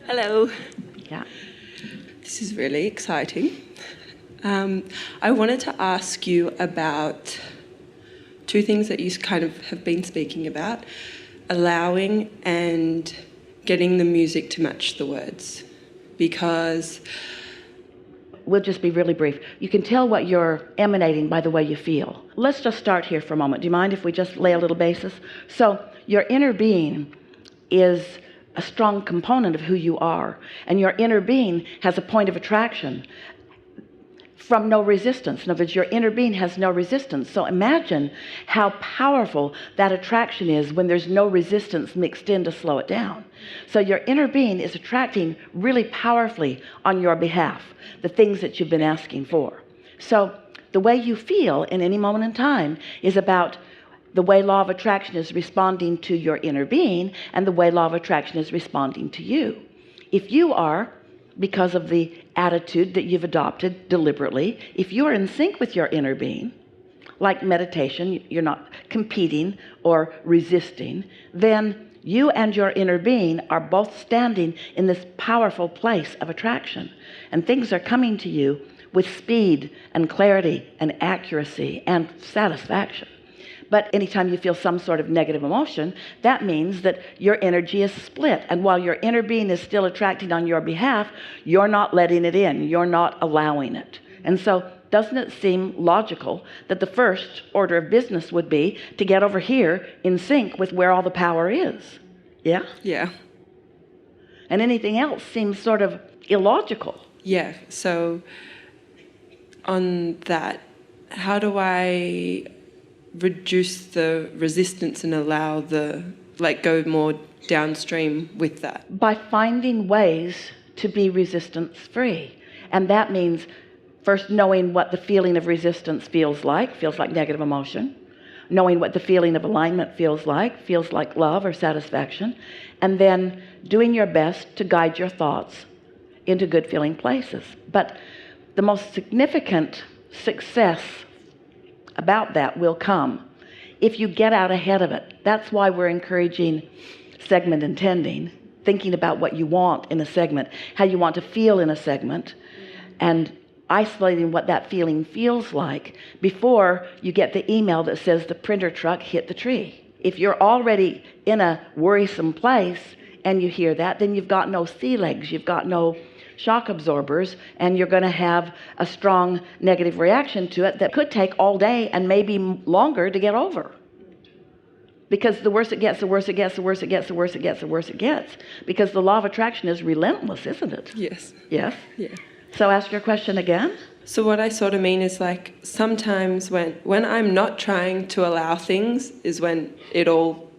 Hello. Yeah. This is really exciting. I wanted to ask you about two things that you kind of have been speaking about, allowing and getting the music to match the words. Because We'll just be really brief. You can tell what you're emanating by the way you feel. Let's just start here for a moment. Do you mind if we just lay a little basis? So your inner being is a strong component of who you are, and your inner being has a point of attraction from no resistance. In other words, your inner being has no resistance. So imagine how powerful that attraction is when there's no resistance mixed in to slow it down. So your inner being is attracting really powerfully on your behalf the things that you've been asking for. So the way you feel in any moment in time is about the way law of attraction is responding to your inner being, and the way law of attraction is responding to you. If you are, because of the attitude that you've adopted deliberately, if you are in sync with your inner being, like meditation, you're not competing or resisting, then you and your inner being are both standing in this powerful place of attraction, and things are coming to you with speed and clarity and accuracy and satisfaction. But anytime you feel some sort of negative emotion, that means that your energy is split. And while your inner being is still attracting on your behalf, you're not letting it in. You're not allowing it. And so doesn't it seem logical that the first order of business would be to get over here in sync with where all the power is? Yeah? Yeah. And anything else seems sort of illogical. Yeah. So on that, how do I reduce the resistance and allow go more downstream with that? By finding ways to be resistance free. And that means first knowing what the feeling of resistance feels like negative emotion, knowing what the feeling of alignment feels like love or satisfaction, and then doing your best to guide your thoughts into good feeling places. But the most significant success about that will come if you get out ahead of it. That's why we're encouraging segment intending, thinking about what you want in a segment, how you want to feel in a segment, and isolating what that feeling feels like before you get the email that says the printer truck hit the tree. If you're already in a worrisome place and you hear that, then you've got no sea legs, you've got no shock absorbers, and you're going to have a strong negative reaction to it that could take all day and maybe longer to get over. Because the worse it gets, the worse it gets, the worse it gets, the worse it gets, the worse it gets. Because the law of attraction is relentless, isn't it? Yes. Yes? Yeah. So ask your question again. So what I sort of mean is sometimes when I'm not trying to allow things is when it all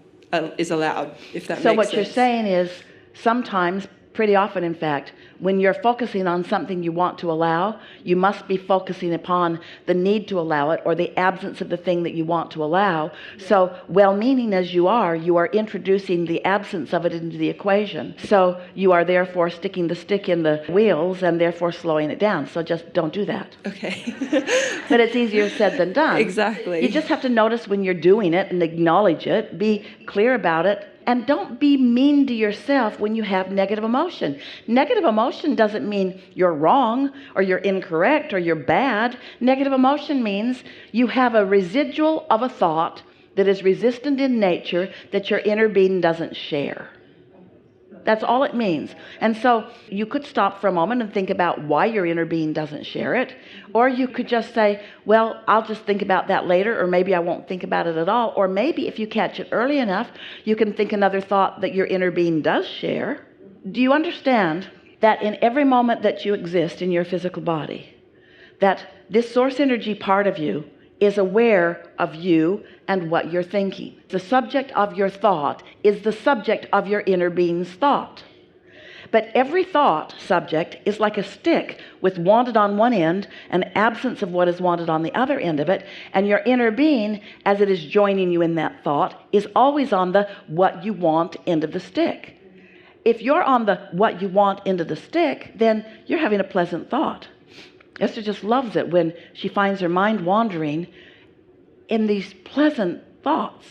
is allowed, if that makes sense. So what you're saying is sometimes, pretty often in fact, when you're focusing on something you want to allow, you must be focusing upon the need to allow it or the absence of the thing that you want to allow. So well-meaning as you are introducing the absence of it into the equation. So you are therefore sticking the stick in the wheels and therefore slowing it down. So just don't do that. Okay. But it's easier said than done. Exactly. You just have to notice when you're doing it and acknowledge it, be clear about it. And don't be mean to yourself when you have negative emotion. Negative emotion doesn't mean you're wrong or you're incorrect or you're bad. Negative emotion means you have a residual of a thought that is resistant in nature that your inner being doesn't share. That's all it means. And so you could stop for a moment and think about why your inner being doesn't share it. Or you could just say, well, I'll just think about that later, or maybe I won't think about it at all. Or maybe if you catch it early enough, you can think another thought that your inner being does share. Do you understand that in every moment that you exist in your physical body, that this source energy part of you is aware of you and what you're thinking? The subject of your thought is the subject of your inner being's thought. But every thought subject is like a stick with wanted on one end and absence of what is wanted on the other end of it. And your inner being, as it is joining you in that thought, is always on the what you want end of the stick. If you're on the what you want end of the stick, then you're having a pleasant thought. Esther just loves it when she finds her mind wandering in these pleasant thoughts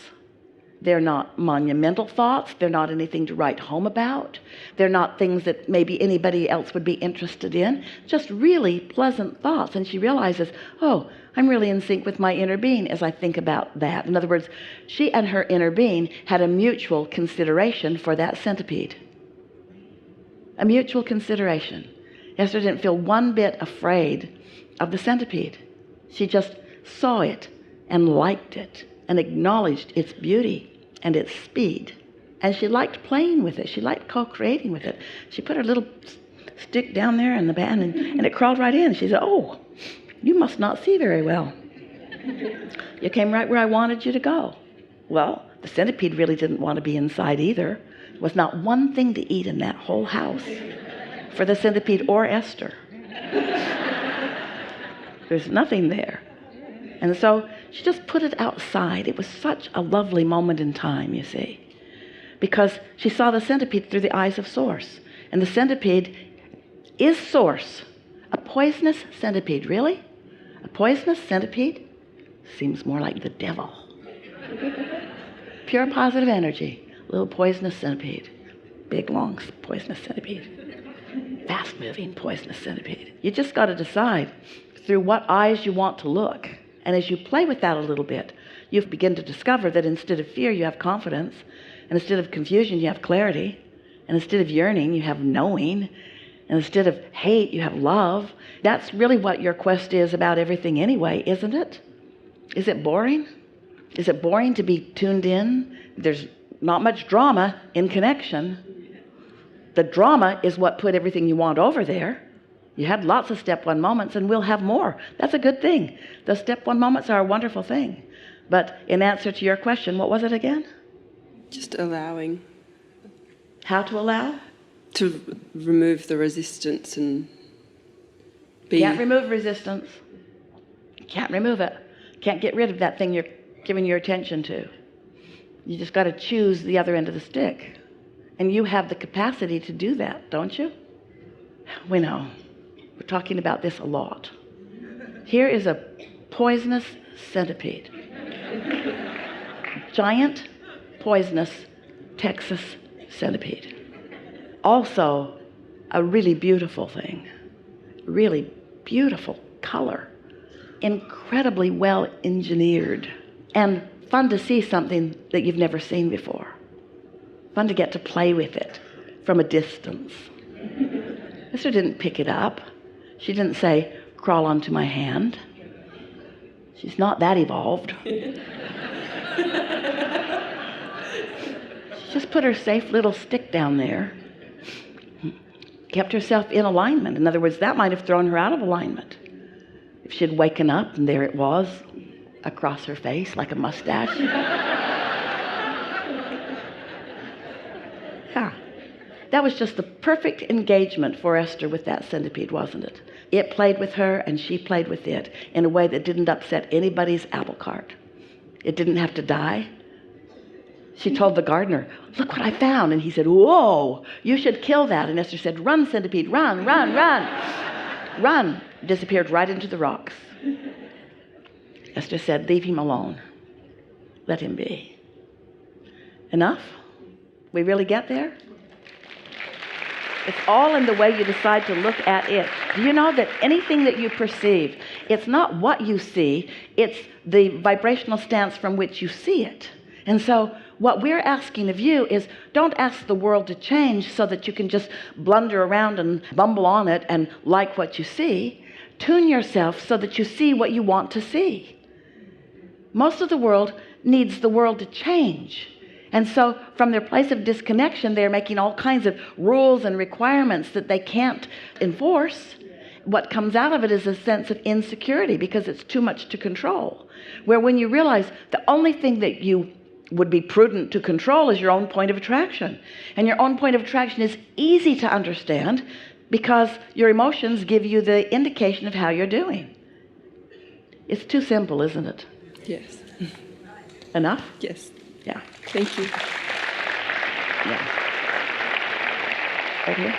They're not monumental thoughts. They're not anything to write home about. They're not things that maybe anybody else would be interested in. Just really pleasant thoughts. And she realizes, oh, I'm really in sync with my inner being as I think about that. In other words, she and her inner being had a mutual consideration for that centipede. A mutual consideration. Esther didn't feel one bit afraid of the centipede. She just saw it and liked it and acknowledged its beauty and its speed. And she liked playing with it. She liked co-creating with it. She put her little stick down there in the band and it crawled right in. She said, oh, you must not see very well. You came right where I wanted you to go. Well, the centipede really didn't want to be inside either. There was not one thing to eat in that whole house for the centipede or Esther. There's nothing there. And so she just put it outside. It was such a lovely moment in time, you see, because she saw the centipede through the eyes of Source. And the centipede is Source. A poisonous centipede, really? A poisonous centipede? Seems more like the devil. Pure positive energy, little poisonous centipede. Big, long, poisonous centipede. Fast-moving, poisonous centipede. You just got to decide through what eyes you want to look. And as you play with that a little bit, you begin to discover that instead of fear, you have confidence. And instead of confusion, you have clarity. And instead of yearning, you have knowing. And instead of hate, you have love. That's really what your quest is about everything anyway, isn't it? Is it boring? Is it boring to be tuned in? There's not much drama in connection. The drama is what put everything you want over there. You had lots of step one moments, and we'll have more. That's a good thing. The step one moments are a wonderful thing. But in answer to your question, what was it again? Just allowing. How to allow? To remove the resistance and be... Can't remove resistance. Can't remove it. Can't get rid of that thing you're giving your attention to. You just got to choose the other end of the stick. And you have the capacity to do that, don't you? We know. We're talking about this a lot. Here is a poisonous centipede. Giant, poisonous Texas centipede. Also, a really beautiful thing. Really beautiful color. Incredibly well engineered. And fun to see something that you've never seen before. Fun to get to play with it from a distance. Esther didn't pick it up. She didn't say, crawl onto my hand. She's not that evolved. She just put her safe little stick down there. Kept herself in alignment. In other words, that might have thrown her out of alignment. If she'd waken up and there it was, across her face like a mustache. Yeah. That was just the perfect engagement for Esther with that centipede, wasn't it? It played with her and she played with it in a way that didn't upset anybody's apple cart. It didn't have to die. She told the gardener, look what I found. And he said, whoa, you should kill that. And Esther said, run, centipede, run, run, run. Run. Disappeared right into the rocks. Esther said, leave him alone. Let him be. Enough? We really get there? It's all in the way you decide to look at it. Do you know that anything that you perceive, it's not what you see, it's the vibrational stance from which you see it. And so what we're asking of you is don't ask the world to change so that you can just blunder around and bumble on it and like what you see. Tune yourself so that you see what you want to see. Most of the world needs the world to change. And so from their place of disconnection, they're making all kinds of rules and requirements that they can't enforce. What comes out of it is a sense of insecurity because it's too much to control. Where when you realize the only thing that you would be prudent to control is your own point of attraction. And your own point of attraction is easy to understand because your emotions give you the indication of how you're doing. It's too simple, isn't it? Yes. Enough? Yes. Yeah. Thank you. Yeah. Right here.